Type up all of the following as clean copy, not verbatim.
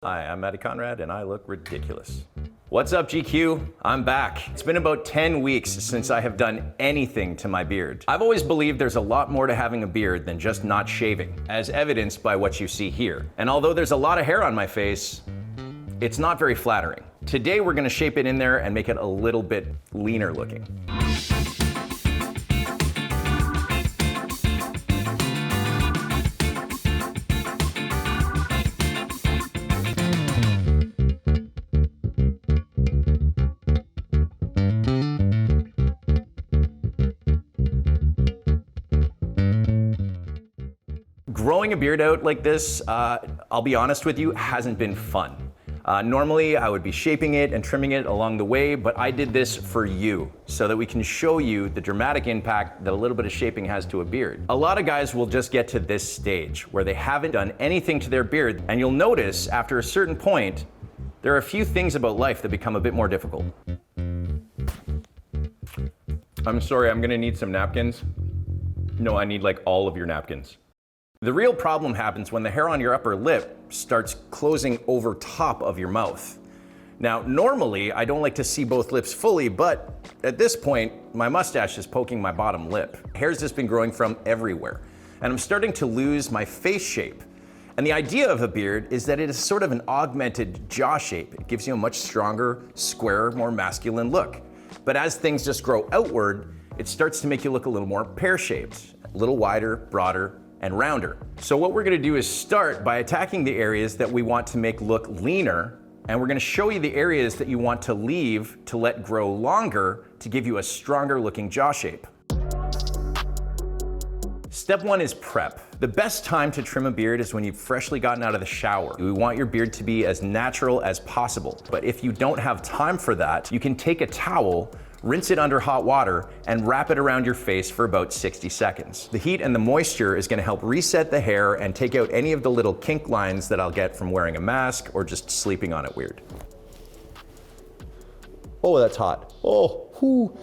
Hi, I'm Matty Conrad and I look ridiculous. What's up, GQ? I'm back. It's been about 10 weeks since I have done anything to my beard. I've always believed there's a lot more to having a beard than just not shaving, as evidenced by what you see here. And although there's a lot of hair on my face, it's not very flattering. Today we're gonna shape it in there and make it a little bit leaner looking. Growing a beard out like this, I'll be honest with you, hasn't been fun. Normally, I would be shaping it and trimming it along the way, but I did this for you, so that we can show you the dramatic impact that a little bit of shaping has to a beard. A lot of guys will just get to this stage, where they haven't done anything to their beard, and you'll notice, after a certain point, there are a few things about life that become a bit more difficult. I'm sorry, I'm gonna need some napkins. No, I need like all of your napkins. The real problem happens when the hair on your upper lip starts closing over top of your mouth. Now, normally, I don't like to see both lips fully, but at this point, my mustache is poking my bottom lip. Hair's just been growing from everywhere, and I'm starting to lose my face shape. And the idea of a beard is that it is sort of an augmented jaw shape. It gives you a much stronger, squarer, more masculine look. But as things just grow outward, it starts to make you look a little more pear-shaped, a little wider, broader, and rounder. So what we're gonna do is start by attacking the areas that we want to make look leaner, and we're gonna show you the areas that you want to leave to let grow longer to give you a stronger looking jaw shape. Step one is prep. The best time to trim a beard is when you've freshly gotten out of the shower. We want your beard to be as natural as possible. But if you don't have time for that, you can take a towel, rinse it under hot water, and wrap it around your face for about 60 seconds. The heat and the moisture is gonna help reset the hair and take out any of the little kink lines that I'll get from wearing a mask or just sleeping on it weird. Oh, that's hot. Oh, whoo.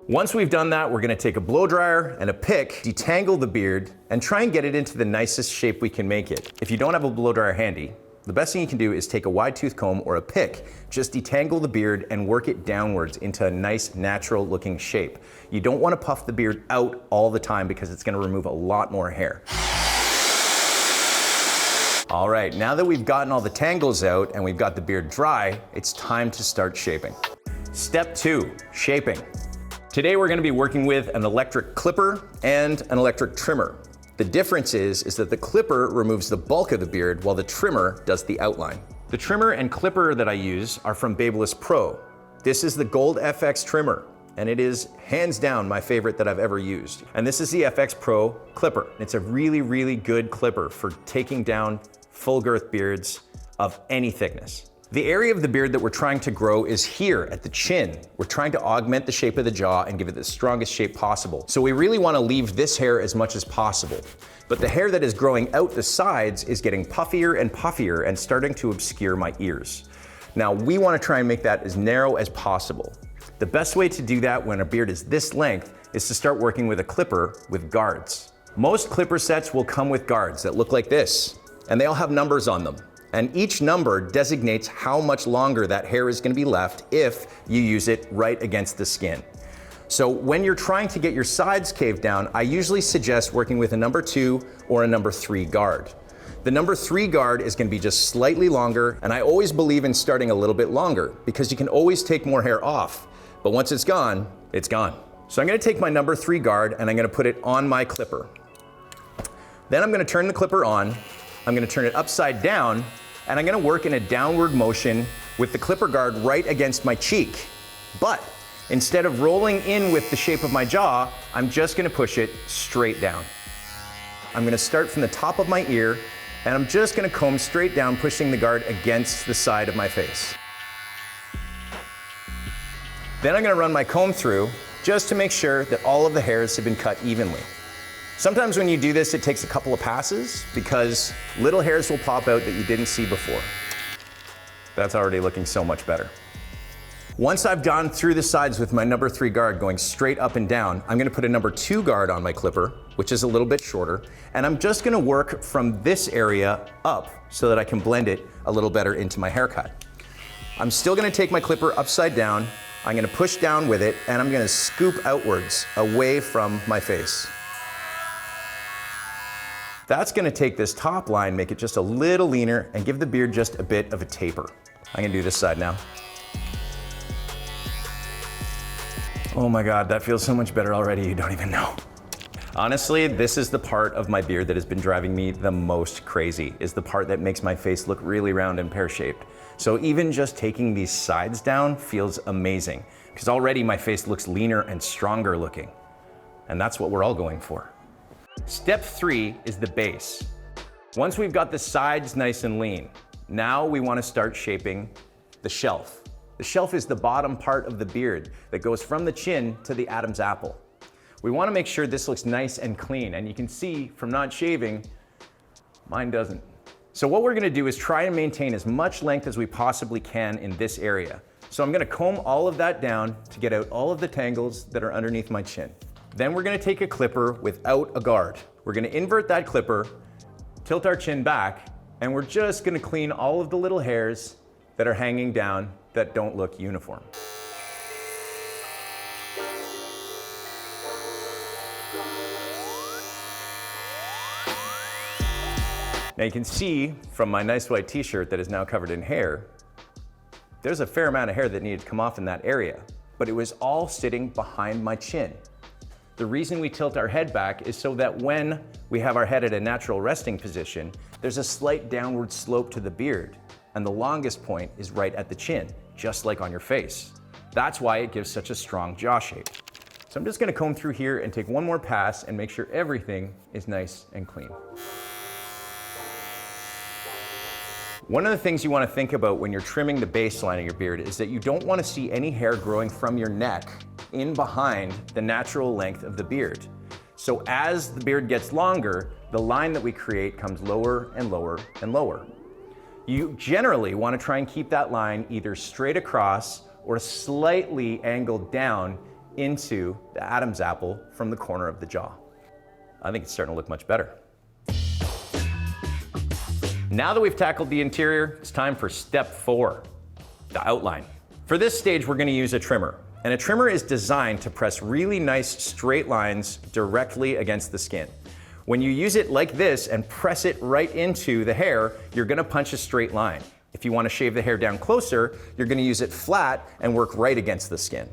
Once we've done that, we're gonna take a blow dryer and a pick, detangle the beard, and try and get it into the nicest shape we can make it. If you don't have a blow dryer handy, the best thing you can do is take a wide tooth comb or a pick, just detangle the beard and work it downwards into a nice, natural looking shape. You don't want to puff the beard out all the time because it's going to remove a lot more hair. All right, now that we've gotten all the tangles out and we've got the beard dry, it's time to start shaping. Step 2, shaping. Today we're going to be working with an electric clipper and an electric trimmer. The difference is that the clipper removes the bulk of the beard while the trimmer does the outline. The trimmer and clipper that I use are from Babyliss Pro. This is the Gold FX trimmer, and it is hands down my favorite that I've ever used. And this is the FX Pro clipper. It's a really, really good clipper for taking down full girth beards of any thickness. The area of the beard that we're trying to grow is here at the chin. We're trying to augment the shape of the jaw and give it the strongest shape possible. So we really want to leave this hair as much as possible. But the hair that is growing out the sides is getting puffier and puffier and starting to obscure my ears. Now we want to try and make that as narrow as possible. The best way to do that when a beard is this length is to start working with a clipper with guards. Most clipper sets will come with guards that look like this, and they all have numbers on them. And each number designates how much longer that hair is going to be left if you use it right against the skin. So when you're trying to get your sides caved down, I usually suggest working with a number 2 or a number 3 guard. The number 3 guard is going to be just slightly longer, and I always believe in starting a little bit longer because you can always take more hair off, but once it's gone, it's gone. So I'm going to take my number 3 guard and I'm going to put it on my clipper. Then I'm going to turn the clipper on, I'm going to turn it upside down, and I'm gonna work in a downward motion with the clipper guard right against my cheek. But instead of rolling in with the shape of my jaw, I'm just gonna push it straight down. I'm gonna start from the top of my ear, and I'm just gonna comb straight down, pushing the guard against the side of my face. Then I'm gonna run my comb through just to make sure that all of the hairs have been cut evenly. Sometimes when you do this, it takes a couple of passes because little hairs will pop out that you didn't see before. That's already looking so much better. Once I've gone through the sides with my number 3 guard going straight up and down, I'm gonna put a number 2 guard on my clipper, which is a little bit shorter, and I'm just gonna work from this area up so that I can blend it a little better into my haircut. I'm still gonna take my clipper upside down, I'm gonna push down with it, and I'm gonna scoop outwards away from my face. That's gonna take this top line, make it just a little leaner, and give the beard just a bit of a taper. I'm gonna do this side now. Oh my God, that feels so much better already, you don't even know. Honestly, this is the part of my beard that has been driving me the most crazy, is the part that makes my face look really round and pear-shaped. So even just taking these sides down feels amazing, because already my face looks leaner and stronger looking. And that's what we're all going for. Step 3 is the base. Once we've got the sides nice and lean, now we want to start shaping the shelf. The shelf is the bottom part of the beard that goes from the chin to the Adam's apple. We want to make sure this looks nice and clean, and you can see from not shaving, mine doesn't. So what we're going to do is try and maintain as much length as we possibly can in this area. So I'm going to comb all of that down to get out all of the tangles that are underneath my chin. Then we're going to take a clipper without a guard. We're going to invert that clipper, tilt our chin back, and we're just going to clean all of the little hairs that are hanging down that don't look uniform. Now you can see from my nice white t-shirt that is now covered in hair, there's a fair amount of hair that needed to come off in that area, but it was all sitting behind my chin. The reason we tilt our head back is so that when we have our head at a natural resting position, there's a slight downward slope to the beard, and the longest point is right at the chin, just like on your face. That's why it gives such a strong jaw shape. So I'm just gonna comb through here and take one more pass and make sure everything is nice and clean. One of the things you want to think about when you're trimming the baseline of your beard is that you don't want to see any hair growing from your neck in behind the natural length of the beard. So as the beard gets longer, the line that we create comes lower and lower and lower. You generally want to try and keep that line either straight across or slightly angled down into the Adam's apple from the corner of the jaw. I think it's starting to look much better. Now that we've tackled the interior, it's time for step 4, the outline. For this stage, we're gonna use a trimmer. And a trimmer is designed to press really nice straight lines directly against the skin. When you use it like this and press it right into the hair, you're gonna punch a straight line. If you wanna shave the hair down closer, you're gonna use it flat and work right against the skin.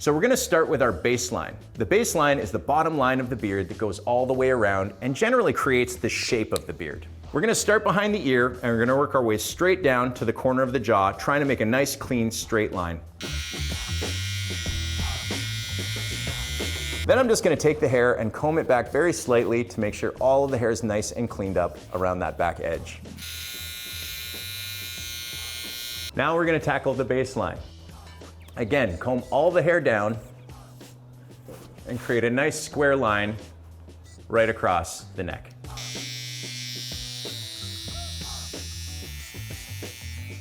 So we're gonna start with our baseline. The baseline is the bottom line of the beard that goes all the way around and generally creates the shape of the beard. We're gonna start behind the ear and we're gonna work our way straight down to the corner of the jaw, trying to make a nice, clean, straight line. Then I'm just gonna take the hair and comb it back very slightly to make sure all of the hair is nice and cleaned up around that back edge. Now we're gonna tackle the baseline. Again, comb all the hair down and create a nice square line right across the neck.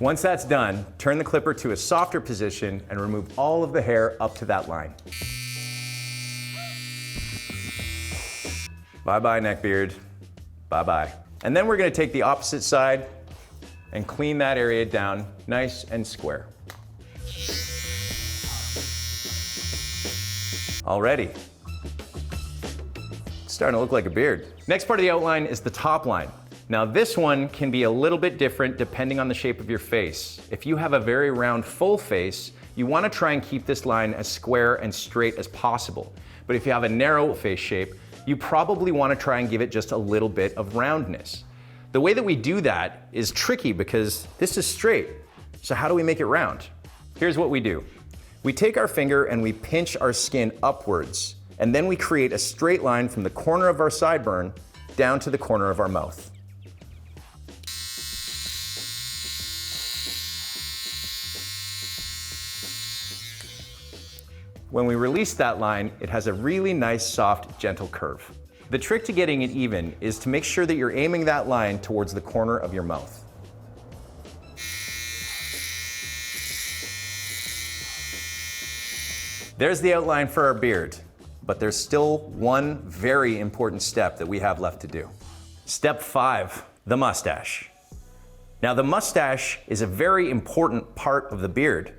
Once that's done, turn the clipper to a softer position and remove all of the hair up to that line. Bye-bye, neck beard. Bye-bye. And then we're gonna take the opposite side and clean that area down nice and square. Already. It's starting to look like a beard. Next part of the outline is the top line. Now this one can be a little bit different depending on the shape of your face. If you have a very round, full face, you want to try and keep this line as square and straight as possible. But if you have a narrow face shape, you probably want to try and give it just a little bit of roundness. The way that we do that is tricky because this is straight. So how do we make it round? Here's what we do. We take our finger and we pinch our skin upwards, and then we create a straight line from the corner of our sideburn down to the corner of our mouth. When we release that line, it has a really nice, soft, gentle curve. The trick to getting it even is to make sure that you're aiming that line towards the corner of your mouth. There's the outline for our beard, but there's still one very important step that we have left to do. Step 5, the mustache. Now, the mustache is a very important part of the beard.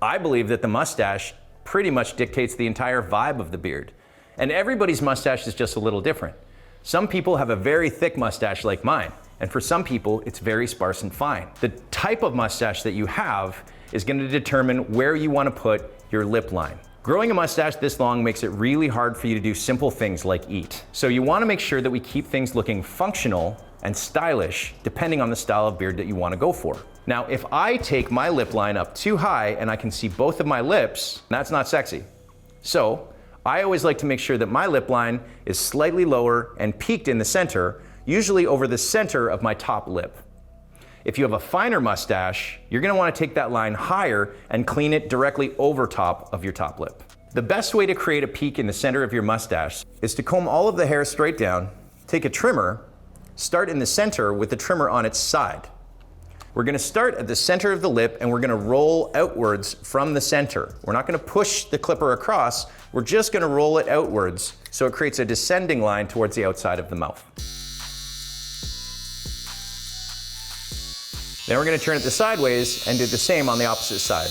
I believe that the mustache pretty much dictates the entire vibe of the beard. And everybody's mustache is just a little different. Some people have a very thick mustache like mine, and for some people, it's very sparse and fine. The type of mustache that you have is going to determine where you want to put your lip line. Growing a mustache this long makes it really hard for you to do simple things like eat. So you want to make sure that we keep things looking functional and stylish depending on the style of beard that you want to go for. Now, if I take my lip line up too high and I can see both of my lips, that's not sexy. So I always like to make sure that my lip line is slightly lower and peaked in the center, usually over the center of my top lip. If you have a finer mustache, you're gonna wanna take that line higher and clean it directly over top of your top lip. The best way to create a peak in the center of your mustache is to comb all of the hair straight down, take a trimmer, start in the center with the trimmer on its side. We're gonna start at the center of the lip and we're gonna roll outwards from the center. We're not gonna push the clipper across, we're just gonna roll it outwards so it creates a descending line towards the outside of the mouth. Then we're gonna turn it sideways and do the same on the opposite side.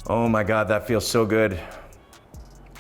Oh my God, that feels so good.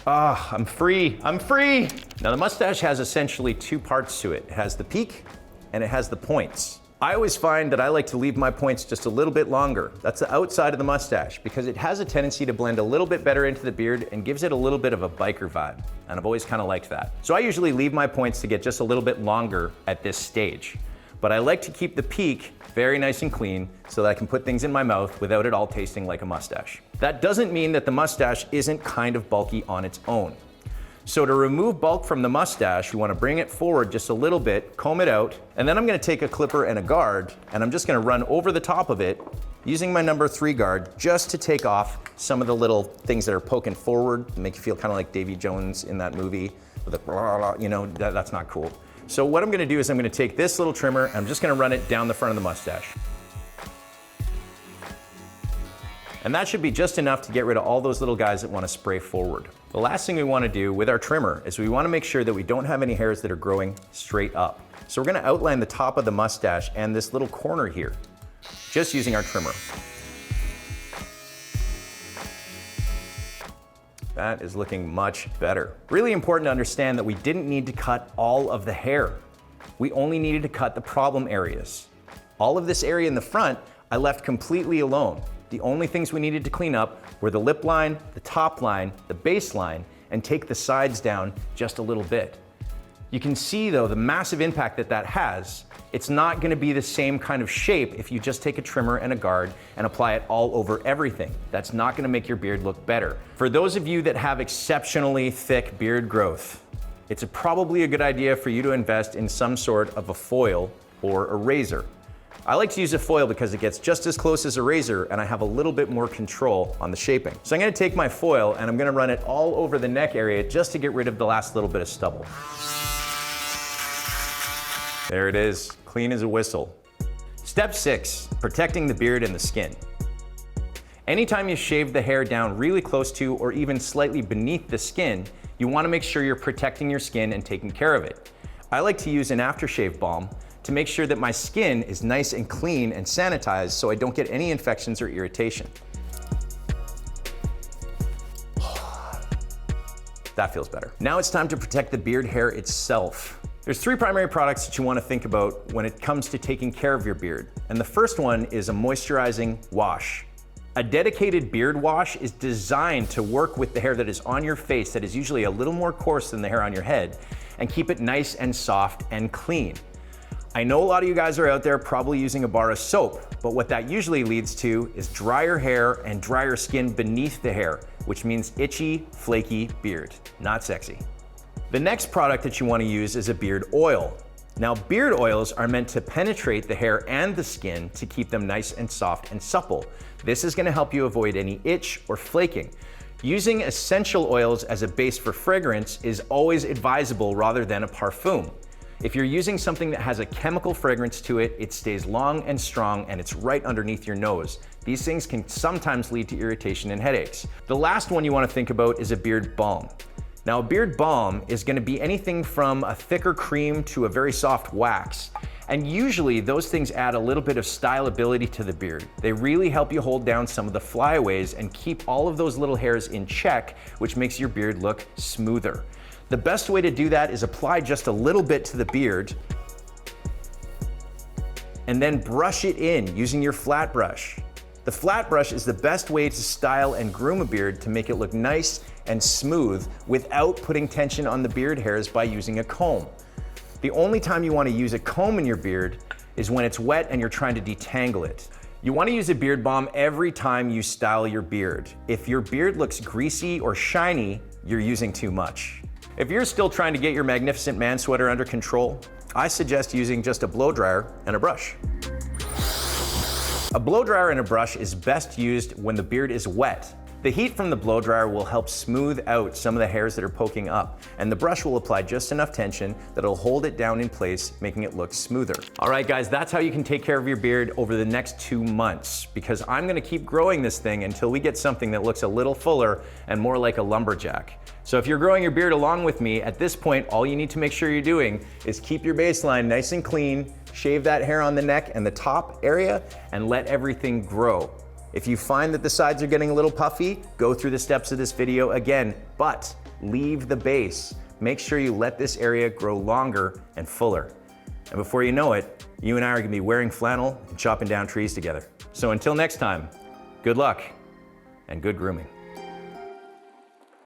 Ah, I'm free, I'm free! Now the mustache has essentially two parts to it. It has the peak and it has the points. I always find that I like to leave my points just a little bit longer. That's the outside of the mustache because it has a tendency to blend a little bit better into the beard and gives it a little bit of a biker vibe. And I've always kind of liked that. So I usually leave my points to get just a little bit longer at this stage. But I like to keep the peak very nice and clean so that I can put things in my mouth without it all tasting like a mustache. That doesn't mean that the mustache isn't kind of bulky on its own. So to remove bulk from the mustache, you want to bring it forward just a little bit, comb it out, and then I'm going to take a clipper and a guard, and I'm just going to run over the top of it using my number 3 guard just to take off some of the little things that are poking forward and make you feel kind of like Davy Jones in that movie with the blah, blah, you know, that's not cool. So what I'm going to do is I'm going to take this little trimmer and I'm just going to run it down the front of the mustache. And that should be just enough to get rid of all those little guys that want to spray forward. The last thing we want to do with our trimmer is we want to make sure that we don't have any hairs that are growing straight up. So we're going to outline the top of the mustache and this little corner here, just using our trimmer. That is looking much better. Really important to understand that we didn't need to cut all of the hair. We only needed to cut the problem areas. All of this area in the front, I left completely alone. The only things we needed to clean up were the lip line, the top line, the base line, and take the sides down just a little bit. You can see though the massive impact that that has. It's not gonna be the same kind of shape if you just take a trimmer and a guard and apply it all over everything. That's not gonna make your beard look better. For those of you that have exceptionally thick beard growth, it's probably a good idea for you to invest in some sort of a foil or a razor. I like to use a foil because it gets just as close as a razor and I have a little bit more control on the shaping. So I'm gonna take my foil and I'm gonna run it all over the neck area just to get rid of the last little bit of stubble. There it is, clean as a whistle. Step 6, protecting the beard and the skin. Anytime you shave the hair down really close to or even slightly beneath the skin, you wanna make sure you're protecting your skin and taking care of it. I like to use an aftershave balm to make sure that my skin is nice and clean and sanitized so I don't get any infections or irritation. That feels better. Now it's time to protect the beard hair itself. There's 3 primary products that you want to think about when it comes to taking care of your beard. And the first one is a moisturizing wash. A dedicated beard wash is designed to work with the hair that is on your face that is usually a little more coarse than the hair on your head and keep it nice and soft and clean. I know a lot of you guys are out there probably using a bar of soap, but what that usually leads to is drier hair and drier skin beneath the hair, which means itchy, flaky beard. Not sexy. The next product that you want to use is a beard oil. Now, beard oils are meant to penetrate the hair and the skin to keep them nice and soft and supple. This is going to help you avoid any itch or flaking. Using essential oils as a base for fragrance is always advisable rather than a parfum. If you're using something that has a chemical fragrance to it, it stays long and strong and it's right underneath your nose. These things can sometimes lead to irritation and headaches. The last one you want to think about is a beard balm. Now, a beard balm is going to be anything from a thicker cream to a very soft wax. And usually those things add a little bit of styleability to the beard. They really help you hold down some of the flyaways and keep all of those little hairs in check, which makes your beard look smoother. The best way to do that is apply just a little bit to the beard and then brush it in using your flat brush. The flat brush is the best way to style and groom a beard to make it look nice and smooth without putting tension on the beard hairs by using a comb. The only time you want to use a comb in your beard is when it's wet and you're trying to detangle it. You want to use a beard balm every time you style your beard. If your beard looks greasy or shiny, you're using too much. If you're still trying to get your magnificent man sweater under control, I suggest using just a blow dryer and a brush. A blow dryer and a brush is best used when the beard is wet. The heat from the blow dryer will help smooth out some of the hairs that are poking up, and the brush will apply just enough tension that it'll hold it down in place, making it look smoother. All right, guys, that's how you can take care of your beard over the next 2 months, because I'm gonna keep growing this thing until we get something that looks a little fuller and more like a lumberjack. So if you're growing your beard along with me, at this point, all you need to make sure you're doing is keep your baseline nice and clean, shave that hair on the neck and the top area, and let everything grow. If you find that the sides are getting a little puffy, go through the steps of this video again, but leave the base. Make sure you let this area grow longer and fuller. And before you know it, you and I are gonna be wearing flannel and chopping down trees together. So until next time, good luck and good grooming.